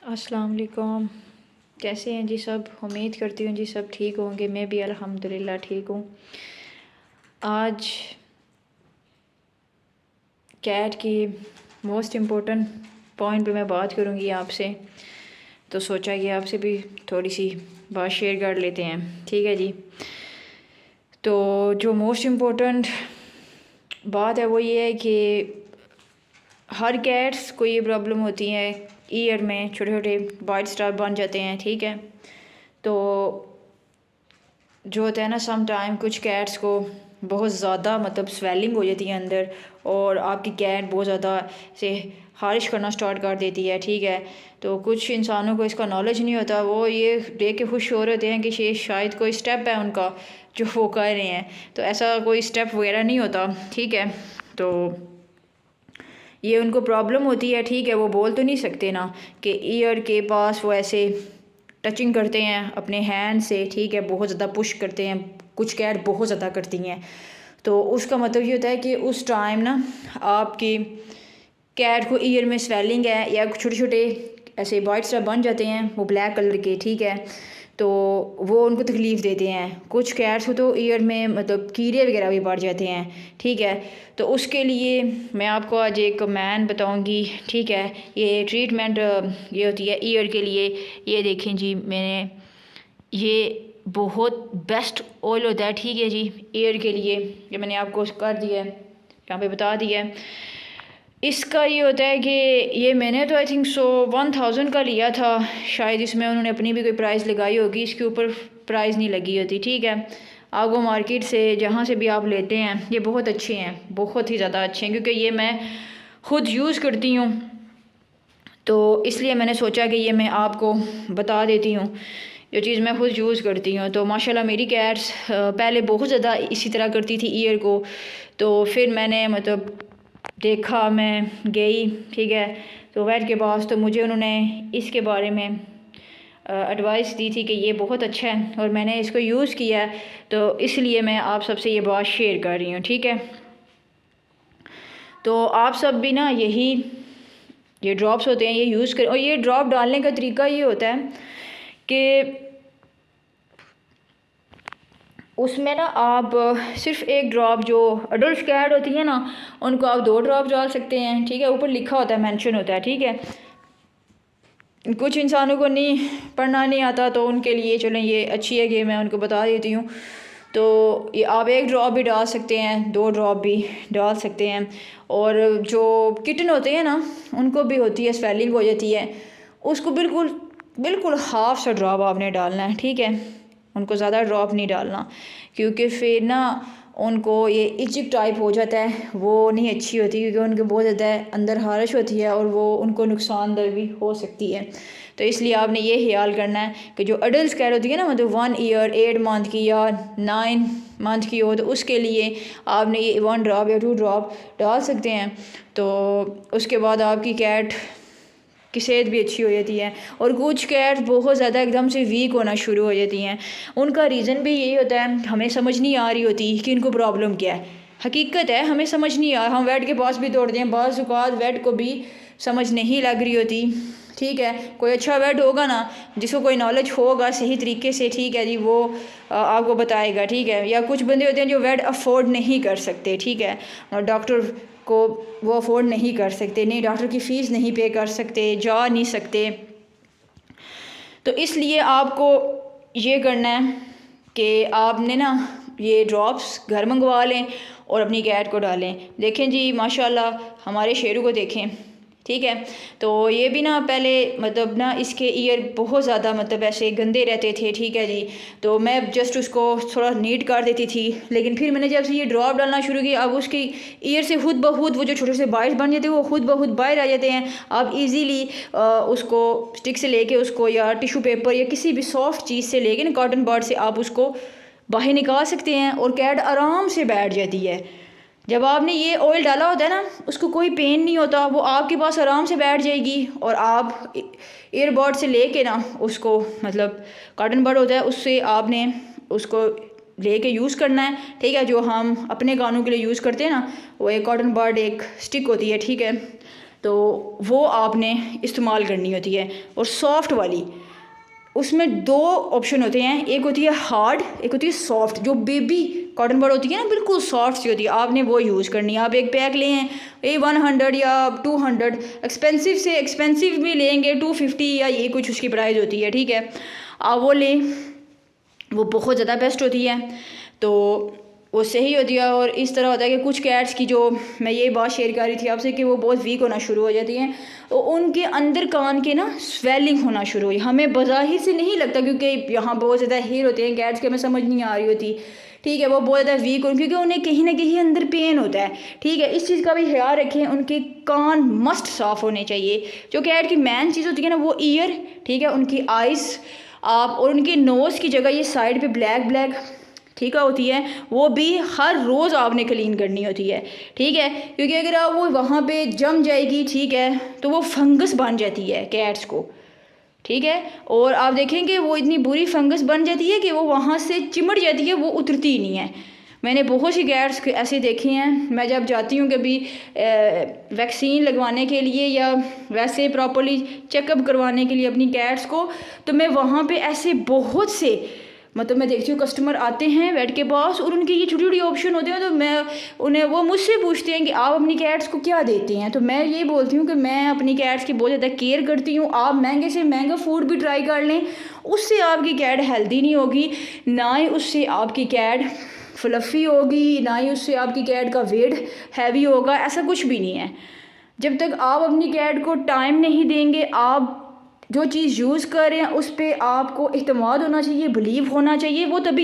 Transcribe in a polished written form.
अस्सलाम वालेकुम। कैसे हैं जी सब? उम्मीद करती हूँ जी सब ठीक होंगे। मैं भी अल्हम्दुलिल्लाह ठीक हूँ। आज कैट की मोस्ट इम्पोर्टेंट पॉइंट पे मैं बात करूँगी आपसे, तो सोचा कि आपसे भी थोड़ी सी बात शेयर कर लेते हैं। ठीक है जी। तो जो मोस्ट इम्पोर्टेंट बात है वो ये है कि हर कैट्स को ये प्रॉब्लम होती है, ईयर में छोटे छोटे वाइट स्टार बन जाते हैं। ठीक है। तो जो होता है ना, सम टाइम कुछ कैट्स को बहुत ज़्यादा मतलब स्वेलिंग हो जाती है अंदर, और आपकी कैट बहुत ज़्यादा से हारिश करना स्टार्ट कर देती है। ठीक है। तो कुछ इंसानों को इसका नॉलेज नहीं होता, वो ये देख के खुश हो रहे हैं कि ये शायद कोई स्टेप है उनका जो वो कर रहे हैं, तो ऐसा कोई स्टेप वगैरह नहीं होता। ठीक है। तो ये उनको प्रॉब्लम होती है। ठीक है। वो बोल तो नहीं सकते ना कि ईयर के पास वो ऐसे टचिंग करते हैं अपने हैंड से। ठीक है। बहुत ज़्यादा पुश करते हैं, कुछ कैट बहुत ज़्यादा करती हैं। तो उसका मतलब ये होता है कि उस टाइम ना आपकी कैट को ईयर में स्वेलिंग है, या छोटे छोटे ऐसे वाइट स्टार बन जाते हैं वो ब्लैक कलर के। ठीक है। तो वो उनको तकलीफ़ देते हैं। कुछ कैट्स को तो ईयर में मतलब कीड़े वगैरह भी बढ़ जाते हैं। ठीक है। तो उसके लिए मैं आपको आज एक मैन बताऊंगी। ठीक है। ये ट्रीटमेंट ये होती है ईयर के लिए। ये देखें जी, मैंने ये बहुत बेस्ट ऑयल होता है। ठीक है जी, ईयर के लिए। ये मैंने आपको कर दिया है, यहाँ पे बता दिया है। इसका ये होता है कि ये मैंने तो आई थिंक 1000 का लिया था शायद। इसमें उन्होंने अपनी भी कोई प्राइस लगाई होगी, इसके ऊपर प्राइस नहीं लगी होती। ठीक है। आपको मार्केट से जहाँ से भी आप लेते हैं ये बहुत अच्छे हैं, बहुत ही ज़्यादा अच्छे हैं, क्योंकि ये मैं ख़ुद यूज़ करती हूँ, तो इसलिए मैंने सोचा कि ये मैं आपको बता देती हूँ जो चीज़ मैं खुद यूज़ करती हूँ। तो माशाल्लाह मेरी कैट्स पहले बहुत ज़्यादा इसी तरह करती थी ईयर को। तो फिर मैंने मतलब देखा, मैं गई। ठीक है। तो वेट के पास, तो मुझे उन्होंने इसके बारे में एडवाइस दी थी कि ये बहुत अच्छा है, और मैंने इसको यूज़ किया है, तो इसलिए मैं आप सबसे ये बात शेयर कर रही हूँ। ठीक है। तो आप सब भी ना यही ये ड्रॉप्स होते हैं ये यूज़ करें। और ये ड्रॉप डालने का तरीका ये होता है कि उसमें ना आप सिर्फ एक ड्रॉप, जो अडल्ट कैट होती है ना उनको आप 2 ड्रॉप डाल सकते हैं। ठीक है। ऊपर लिखा होता है, मेंशन होता है। ठीक है। कुछ इंसानों को नहीं पढ़ना नहीं आता, तो उनके लिए चलें ये अच्छी है कि मैं उनको बता देती हूँ। तो ये आप 1 ड्रॉप भी डाल सकते हैं, 2 ड्रॉप भी डाल सकते हैं। और जो किटन होते हैं ना उनको भी होती है, स्वेलिंग हो जाती है, उसको बिल्कुल बिल्कुल हाफ सा ड्रॉप आपने डालना है। ठीक है। उनको ज़्यादा ड्रॉप नहीं डालना, क्योंकि फिर ना उनको ये इचिक टाइप हो जाता है, वो नहीं अच्छी होती, क्योंकि उनके बहुत ज़्यादा अंदर हारिश होती है और वो उनको नुकसानदेह भी हो सकती है। तो इसलिए आपने ये ख्याल करना है कि जो अडल्ट कैट होती है ना, मतलब 1 ईयर 8 मंथ की या 9 मंथ की हो, तो उसके लिए आपने ये 1 ड्रॉप या 2 ड्रॉप डाल सकते हैं। तो उसके बाद आपकी कैट की सेहत भी अच्छी हो जाती है। और कुछ कैट्स बहुत ज़्यादा एकदम से वीक होना शुरू हो जाती हैं, उनका रीज़न भी यही होता है, हमें समझ नहीं आ रही होती कि इनको प्रॉब्लम क्या है। हकीकत है हमें समझ नहीं आ, हम वेट के पास भी दौड़ते हैं, बाज़ औक़ात वेट को भी समझ नहीं लग रही होती। ठीक है। कोई अच्छा वेट होगा ना, जिसको कोई नॉलेज होगा सही तरीके से, ठीक है जी, वो आपको बताएगा। ठीक है। या कुछ बंदे होते हैं जो वेट अफोर्ड नहीं कर सकते। ठीक है। और डॉक्टर को वो अफोर्ड नहीं कर सकते, नहीं डॉक्टर की फ़ीस नहीं पे कर सकते, जा नहीं सकते। तो इसलिए आपको ये करना है कि आपने ना ये ड्रॉप्स घर मंगवा लें और अपनी कैट को डालें। देखें जी माशाल्लाह हमारे शेरू को देखें। ठीक है। तो ये भी ना पहले मतलब ना इसके ईयर बहुत ज़्यादा मतलब ऐसे गंदे रहते थे। ठीक है जी। तो मैं जस्ट उसको थोड़ा नीट कर देती थी, लेकिन फिर मैंने जब से ये ड्रॉप डालना शुरू किया, अब उसकी ईयर से खुद ब खुद वो जो छोटे से बाइट्स बन जाते हैं वो खुद ब खुद बाहर आ जाते हैं। आप इजीली उसको स्टिक से लेके उसको या टिश्यू पेपर या किसी भी सॉफ्ट चीज़ से लेके ना, कॉटन बड से आप उसको बाहर निकाल सकते हैं, और कैट आराम से बैठ जाती है। जब आपने ये ऑयल डाला होता है ना, उसको कोई पेन नहीं होता, वो आपके पास आराम से बैठ जाएगी। और आप ईयरबड से लेके ना उसको, मतलब कॉटन बड होता है उससे आपने उसको लेके यूज़ करना है। ठीक है। जो हम अपने कानों के लिए यूज़ करते हैं ना, वो एक कॉटन बड एक स्टिक होती है। ठीक है। तो वो आपने इस्तेमाल करनी होती है। और सॉफ्ट वाली, उसमें 2 ऑप्शन होते हैं, एक होती है हार्ड, एक होती है सॉफ्ट। जो बेबी कॉटन बड होती है ना, बिल्कुल सॉफ्ट सी होती है, आपने वो यूज़ करनी है। आप एक पैक लें 100 या 200, एक्सपेंसिव से एक्सपेंसिव भी लेंगे 250 या ये कुछ उसकी प्राइस होती है, ठीक है, आप वो लें, वो बहुत ज़्यादा बेस्ट होती है। तो वो सही होती है। और इस तरह होता है कि कुछ कैट्स की, जो मैं ये बात शेयर कर रही थी आपसे, कि वो बहुत वीक होना शुरू हो जाती हैं, तो उनके अंदर कान के ना स्वेलिंग होना शुरू हुई। हमें बज़ाहिर से नहीं लगता, क्योंकि यहाँ बहुत ज़्यादा हेयर होते हैं कैट्स के, हमें समझ नहीं आ रही होती, ठीक है, वो बहुत ज़्यादा वीक हो, क्योंकि उन्हें कहीं ना कहीं अंदर पेन होता है, ठीक है। इस चीज़ का भी ख्याल रखें, उनके कान मस्ट साफ़ होने चाहिए। जो कैट की मेन चीज़ होती है ना, वो ईयर, ठीक है, उनकी आइज़ आप, और उनकी नोज़ की जगह ये साइड पे ब्लैक ब्लैक, ठीक है, होती है, वो भी हर रोज़ आपने क्लीन करनी होती है, ठीक है, क्योंकि अगर आप वो वहाँ पे जम जाएगी, ठीक है, तो वो फंगस बन जाती है कैट्स को, ठीक है। और आप देखेंगे वो इतनी बुरी फंगस बन जाती है कि वो वहाँ से चिमट जाती है, वो उतरती ही नहीं है। मैंने बहुत सी कैट्स ऐसे देखे हैं। मैं जब जाती हूँ कभी वैक्सीन लगवाने के लिए या वैसे प्रॉपर्ली चेकअप करवाने के लिए अपनी कैट्स को, तो मैं वहाँ पे ऐसे बहुत से, मतलब मैं देखती हूँ कस्टमर आते हैं वेट के पास, और उनके ये छोटी छोटी ऑप्शन होते हैं, तो मैं उन्हें, वो मुझसे पूछते हैं कि आप अपनी कैट्स को क्या देते हैं, तो मैं ये बोलती हूँ कि मैं अपनी कैट्स की बहुत ज़्यादा केयर करती हूँ। आप महंगे से महंगा फूड भी ट्राई कर लें, उससे आपकी कैट हेल्दी नहीं होगी, ना ही उससे आपकी कैट फ्लफ़ी होगी, ना ही उससे आपकी कैट का वेट हैवी होगा, ऐसा कुछ भी नहीं है। जब तक आप अपनी कैट को टाइम नहीं देंगे, आप जो चीज़ यूज़ कर रहे हैं उस पर आपको इत्मीनान होना चाहिए, बिलीव होना चाहिए, वो तभी